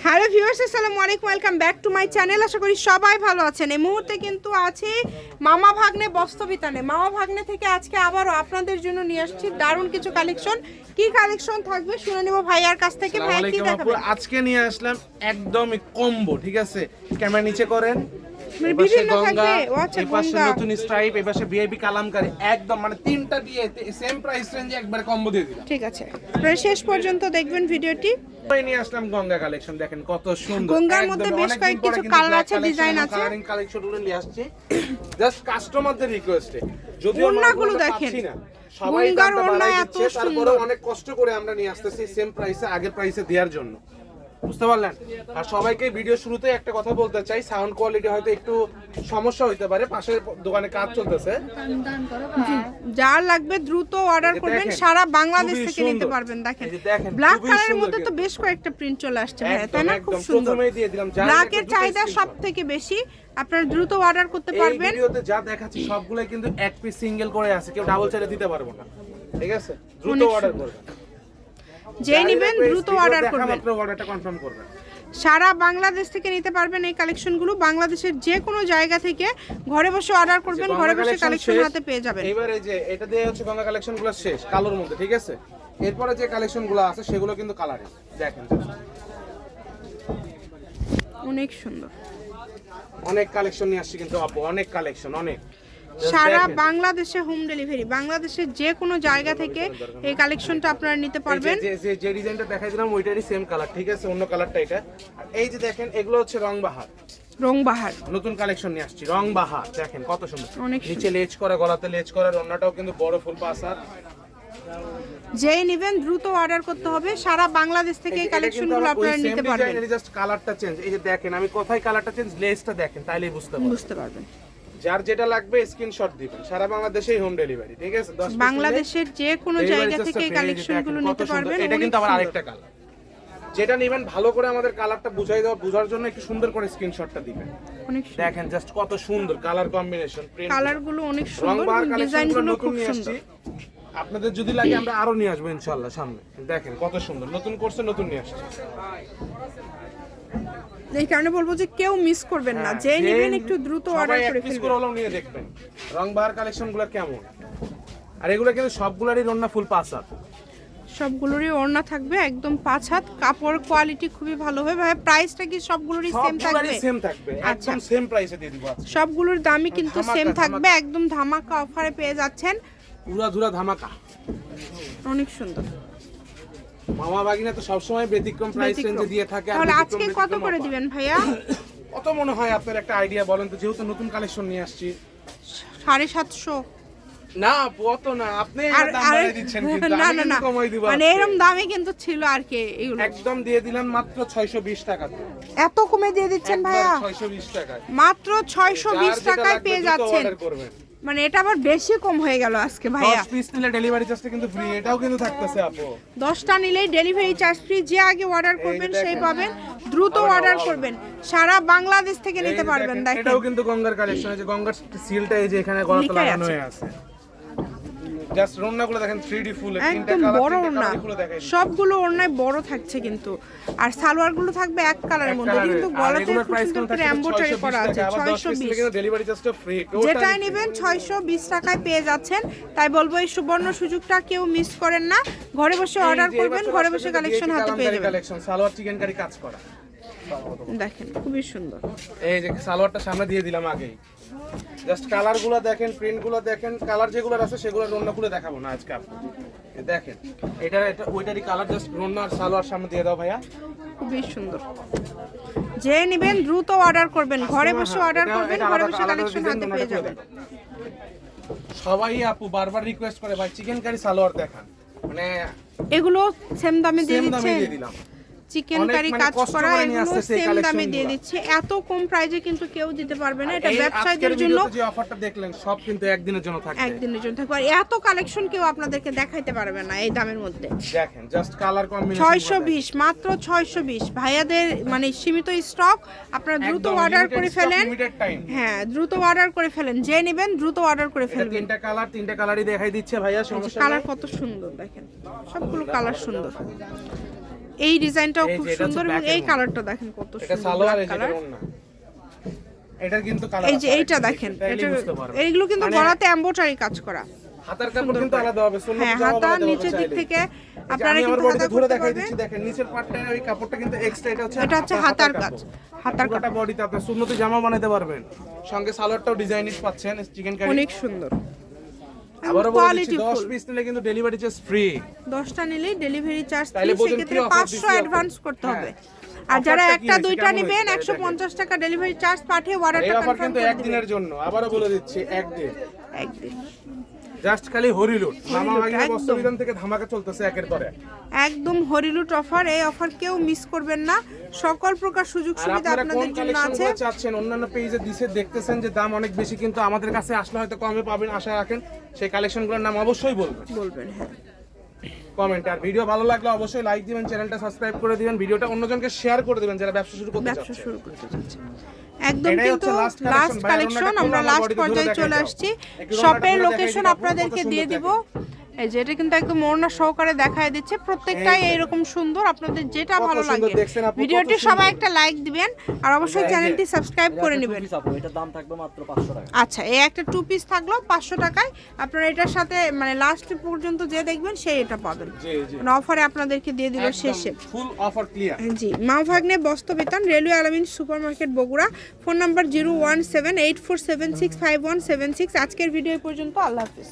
Hello viewers, আসসালামু আলাইকুম, welcome back to my channel. আশা করি সবাই ভালো আছেন। এই মুহূর্তে কিন্তু আছি মামা ভাগ্নে বস্ত্রবিতানে। মামা ভাগ্নে থেকে আজকে আবারও আপনাদের জন্য নিয়ে আসছি দারুণ কিছু কালেকশন। কি কালেকশন থাকবে শুনে নেব ভাইয়ার কাছ থেকে। ভাই কি দেখাবেন? আজকে নিয়ে আসলাম একদমই কম্বো, ঠিক আছে? ক্যামেরা নিচে করেন, বিভিন্ন থাকবে। আচ্ছা, এই পাশে নতুন স্ট্রাইপ, এই পাশে ভিআইপি কালামকারী, একদম মানে তিনটা দিয়ে সেম প্রাইস রেঞ্জে একবারে কম্বো দিয়ে দিলাম। ঠিক আছে, আপনারা শেষ পর্যন্ত দেখবেন ভিডিওটি। নিয়ে আসলাম গঙ্গা কালেকশন, দেখেন কত সুন্দর। গঙ্গার মধ্যে বেশ কিছু কালার আছে, ডিজাইন আছে। কালারিং কালেকশনগুলো নিয়ে আসছে জাস্ট কাস্টমারদের রিকোয়েস্টে। যদিও ওড়নাগুলো দেখেন, সবাই গঙ্গার ওড়না এত সুন্দর, অনেক কষ্ট করে আমরা নিয়ে আসতেছি সেম প্রাইসে, আগের প্রাইসে দেওয়ার জন্য, বুঝতে পারলেন? আর সবাইকে ভিডিও শুরুতে একটা কথা বলতে চাই, সাউন্ড কোয়ালিটি হয়তো একটু সমস্যা হইতে পারে, পাশের দোকানে কাজ চলতেছে। যার লাগবে দ্রুত অর্ডার করবেন, সারা বাংলাদেশ থেকে নিতে পারবেন। দেখেন ব্ল্যাক কালারের মধ্যে তো বেশ কয়েকটা প্রিন্ট চলে আসছে ভাই, তাই না? খুব সুন্দর। প্রথমেই দিয়ে দিলাম, ব্ল্যাকের চাহিদা সবথেকে বেশি, আপনারা দ্রুত অর্ডার করতে পারবেন। এই ভিডিওতে যা দেখাচ্ছি সবগুলাই কিন্তু এক পিস সিঙ্গেল করে আছে, কেউ ডাবল চাইলে দিতে পারবো না, ঠিক আছে? দ্রুত অর্ডার করবেন, যে নেবেন দ্রুত অর্ডার করবেন, মাত্র অর্ডারটা কনফার্ম করবেন। সারা বাংলাদেশ থেকে নিতে পারবেন এই কালেকশনগুলো। বাংলাদেশের যে কোনো জায়গা থেকে ঘরে বসে অর্ডার করবেন, ঘরে বসে কালেকশন হাতে পেয়ে যাবেন। এবারে এই যে এটা দিয়ে হচ্ছে গঙ্গা কালেকশনগুলো শেষ কালোর মধ্যে, ঠিক আছে? এরপরে যে কালেকশনগুলো আছে সেগুলো কিন্তু কালারে দেখেন, অনেক সুন্দর। অনেক কালেকশন নিয়ে আসছি কিন্তু আপু, অনেক কালেকশন, অনেক। সারা বাংলাদেশে হোম ডেলিভারি, বাংলাদেশের যে কোনো জায়গা থেকে এই কালেকশনটা আপনারা নিতে পারবেন। যে ডিজাইনটা দেখাই দিলাম ওইটারই সেম কালার, ঠিক আছে? অন্য কালারটা এটা। আর এই যে দেখেন, এগুলো হচ্ছে রংবাহার, রংবাহার নতুন কালেকশন নিয়ে আসছি। রংবাহার দেখেন কত সুন্দর, অনেক নিচে লেজ করা, গলাতে লেজ করা, ওড়নাটাও কিন্তু বড় ফুল পাসার। যেই নেবেন দ্রুত অর্ডার করতে হবে, সারা বাংলাদেশ থেকে এই কালেকশনগুলো আপনারা নিতে পারবেন। জাস্ট কালারটা চেঞ্জ, এই যে দেখেন আমি কোথায় কালারটা চেঞ্জ, লেজটা দেখেন, তাইলেই বুঝতে পারবেন। যার যেটা লাগবে স্ক্রিনশট দিবেন, সারা বাংলাদেশেই হোম ডেলিভারি, ঠিক আছে? বাংলাদেশের যে কোনো জায়গা থেকে এই কালেকশনগুলো নিতে পারবেন। এটা কিন্তু আবার আরেকটা কালার, যেটা নেবেন ভালো করে আমাদের কালারটা বোঝার জন্য একটু সুন্দর করে স্ক্রিনশটটা দিবেন। দেখেন জাস্ট কত সুন্দর কালার কম্বিনেশন, প্রিন্ট কালারগুলো অনেক সুন্দর, ডিজাইনগুলো খুব সুন্দর। আপনাদের যদি লাগে আমরা আরো নিয়ে আসবো ইনশাআল্লাহ সামনে। দেখেন কত সুন্দর, নতুন করছে, নতুন নিয়ে আসছে। এই কারণে বলবো যে কেউ মিস করবেন না, যে নেবেন একটু দ্রুত অর্ডার করে ফেলবেন। করে হলো নিয়ে দেখবেন রংবাহার কালেকশনগুলো কেমন। আর এগুলো কিন্তু সবগুলোরই ওড়না ফুল পাঁচ হাত, সবগুলোরই ওড়না থাকবে একদম 5 হাত। কাপড় কোয়ালিটি খুবই ভালো হবে। ভাই প্রাইসটা কি সবগুলোরই সেম থাকবে? সেম থাকবে, একদম সেম প্রাইসে দিয়ে দিব আজকে। সবগুলোর দামই কিন্তু সেম থাকবে, একদম ধামাকা অফারে পেয়ে যাচ্ছেন। পুরা ধামাকা, অনেক সুন্দর। মামা ভাগিনা তো সবসময় ব্যতিক্রম প্রাইস রেঞ্জে দিয়ে থাকে। আর আজকে কত করে দিবেন ভাইয়া? কত মনে হয় আপনার একটা আইডিয়া বলেন তো, যেহেতু নতুন কালেকশন নিয়ে আসছি। 750। না কত না, আপনি দাম বাড়াই দিচ্ছেন কিন্তু আমি কিন্তু কমাই দিব। মানে এরকম দামে কিন্তু ছিল আর কি, এগুলো একদম দিয়ে দিলাম মাত্র 620 টাকা। এত কমে দিয়ে দিচ্ছেন ভাইয়া? 620 টাকায়, মাত্র 620 টাকায় পেয়ে যাচ্ছেন। মানে এটা আবার বেশি কম হয়ে গেল আজকে ভাইয়া। 10 পিস নিলে ডেলিভারি চার্জটা কিন্তু ফ্রি, এটাও কিন্তু থাকতেছে আপু। 10টা নিলেই ডেলিভারি চার্জ ফ্রি। যে আগে অর্ডার করবেন সেই পাবেন। দ্রুত অর্ডার করবেন, সারা বাংলাদেশ থেকে নিতে পারবেন। দেখেন এটাও কিন্তু গঙ্গার কালেকশন, এই যে গঙ্গার সিলটা এই যে এখানে গলাতে লাগানো হয়ে আছে। জাস্ট ওড়নাগুলো দেখেন 3D ফুল, একদম বড় ওড়না, সবগুলো ওড়নায় বড় থাকছে কিন্তু। আর সালোয়ারগুলো থাকবে এক কালারের মধ্যে, কিন্তু গলাতে খুব সুন্দর করে এমব্রয়ডারি করা আছে। 620 ডেলিভারি চার্জটা ফ্রি, যেটাই নেবেন 620 টাকায় পেয়ে যাচ্ছেন। তাই বলবো এই সুবর্ণ সুযোগটা কেউ মিস করেন না। ঘরে বসে অর্ডার করবেন, ঘরে বসে কালেকশন হাতে পেয়ে যাবেন। কালেকশন সালোয়ার চিকেন কারি কাজ করা, দেখেন খুবই সুন্দর। এই যে সালোয়ারটা সামনে দিয়ে দিলাম আগেই। জাস্ট কালারগুলো দেখেন, প্রিন্টগুলো দেখেন। কালার যেগুলো আছে সেগুলো রন্না খুলে দেখাবো না আজকে আপনি। দেখেন এটা ওইটারই কালার, জাস্ট রন্না আর সালোয়ার সামনে দিয়ে দাও ভাইয়া, খুবই সুন্দর। যে নেবেন দ্রুত অর্ডার করবেন, ঘরে বসে অর্ডার করবেন, ঘরে বসে কালেকশন হাতে পেয়ে যাবেন। সবাই আপু বারবার রিকোয়েস্ট করে ভাই চিকেন কারি সালোয়ার দেখান, মানে এগুলো সেম দামে দিয়ে দিচ্ছেন। দিলাম চিকেন কারি কাজ করা, এগুলো সেম দামে দিয়ে দিচ্ছে। এত কম প্রাইসে কিন্তু কেউ দিতে পারবে না। এটা ব্যবসায়ীদের জন্য। যে অফারটা দেখলেন সব কিন্তু একদিনের জন্য থাকবে, একদিনের জন্য থাকবে। আর এত কালেকশন কেউ আপনাদেরকে দেখাইতে পারবে না এই দামের মধ্যে। দেখেন জাস্ট কালার কম্বিনেশন 620, মাত্র 620। ভাইয়াদের মানে সীমিত স্টক, আপনারা দ্রুত অর্ডার করে ফেলেন। হ্যাঁ দ্রুত অর্ডার করে ফেলেন, যে নেবেন দ্রুত অর্ডার করে ফেলবেন। তিনটা কালারই দেখাই দিচ্ছে ভাইয়া, সমস্যা কালার কত সুন্দর দেখেন, সবগুলো কালার সুন্দর। এই ডিজাইনটাও এই খুব যে এটা হচ্ছে সুন্দর এবং black এই এর কালারটা দেখেন কত এটা সুন্দর সালোয়ার, black এই যে কালার। ওড়না। এটার কিন্তু কালার এই যে এইটা দেখেন, এটা এইগুলো কিন্তু মানে গলাতে এমব্রয়ডারি কাজ করা। হাতার কাপড় কিন্তু আলাদা হবে, সুন্নত হ্যাঁ, জামা হাতা বানাতে পারবেন নিচের দিক চাইলে। থেকে এই যে আপনারা আমি আমার কিন্তু বডিতে হাতা ধরে করতে দেখাই পারবেন। দিচ্ছি, দেখেন নিচের পার্টটা ওই কাপড়টা কিন্তু এক্সট্রা, এটা হচ্ছে হাতার কাজ, হাতার পুরোটা বডিতে আপনি সুন্নতি জামা বানাতে পারবেন। সঙ্গে সালোয়ারটাও ডিজাইনিশ পাচ্ছেন, চিকেন কারি। অনেক সুন্দর। আবারও বলে দিচ্ছি, কোয়ালিটি 10 পিস নিলে কিন্তু ডেলিভারি চার্জ ফ্রি। 10টা নিলেই ডেলিভারি চার্জ ফ্রি, তাইলে বোঝেন সেক্ষেত্রে কি offer 500 দিচ্ছি অ্যাডভান্স আপনাকে। করতে হ্যাঁ। হবে। আর যারা অফারটা কি একটা হয়েছে, দুইটা কেমন নেবেন হয়েছে, তাই 150 টাকা ডেলিভারি চার্জ পাঠিয়ে এই অর্ডারটা অফার কনফার্ম কিন্তু করে একদিনের দিবেন। জন্য, আবারও বলে দিচ্ছি একদিন। একদিন জাস্ট খালি হরিলুট মামা হরিলুট, ভাগিনা একদম। বস্ত্রবিতান থেকে ধামাকা চলতেছে একের পরে। একদম হরিলুট অফার। এই অফার কেউ মিস করবেন না। সকল প্রকার সুযোগ আর সুবিধা আপনারা কোন আপনাদের জন্য আছে। কালেকশনগুলো চাচ্ছেন, অন্যান্য পেজে দিছে দেখতেছেন যে দাম অনেক বেশি, কিন্তু আমাদের কাছে আসলে হয়তো কমে পাবেন আশা রাখেন। সেই কালেকশনগুলোর নাম অবশ্যই বলবেন বলবেন, হ্যাঁ। কমেন্টে। আর ভিডিও ভালো লাগলে অবশ্যই লাইক দিবেন, চ্যানেলটা সাবস্ক্রাইব করে দিবেন, ভিডিওটা অন্যজনকে শেয়ার করে দিবেন যারা ব্যবসা শুরু করতে ব্যবসা চাচ্ছে। শুরু করতে যাচ্ছে। একদম এটাই কিন্তু হচ্ছে last লাস্ট collection। ভাই, কালেকশন। অন্যটা আমরা খুলে আমার লাস্ট body তে পর্যায়ে ধরে চলে দেখাই আসছি। দাও। একটু শপের অন্যটা খুলে লোকেশন দেখাই দিই, আপনাদেরকে কত দিয়ে সুন্দর দিব। এই যে এটা কিন্তু একদম ওড়না সহকারে দেখায় দিচ্ছে, প্রত্যেকটাই এরকম সুন্দর। আপনাদের যেটা কত ভালো সুন্দর লাগে দেখছেন আপু, কত ভিডিওটি সুন্দর। সবাই একটা লাইক দিবেন আর অবশ্যই চ্যানেলটি সাবস্ক্রাইব করে নেবেন। এটার দাম থাকবে মাত্র 500 টাকা। আচ্ছা, এই একটা 2 পিস থাকলো 500 টাকায়। আপনারা এটার সাথে মানে লাস্ট পর্যন্ত যে দেখবেন সেই এটা পাবেন। জি জি, মানে অফারে আপনাদেরকে দিয়ে দিল শেষে। Full offer clear. জি, Maa Bhagne Bastrabitan, railway Alamin supermarket, Bogura. Phone number 01784765176। আজকের ভিডিও পর্যন্ত। আল্লাহ হাফেজ।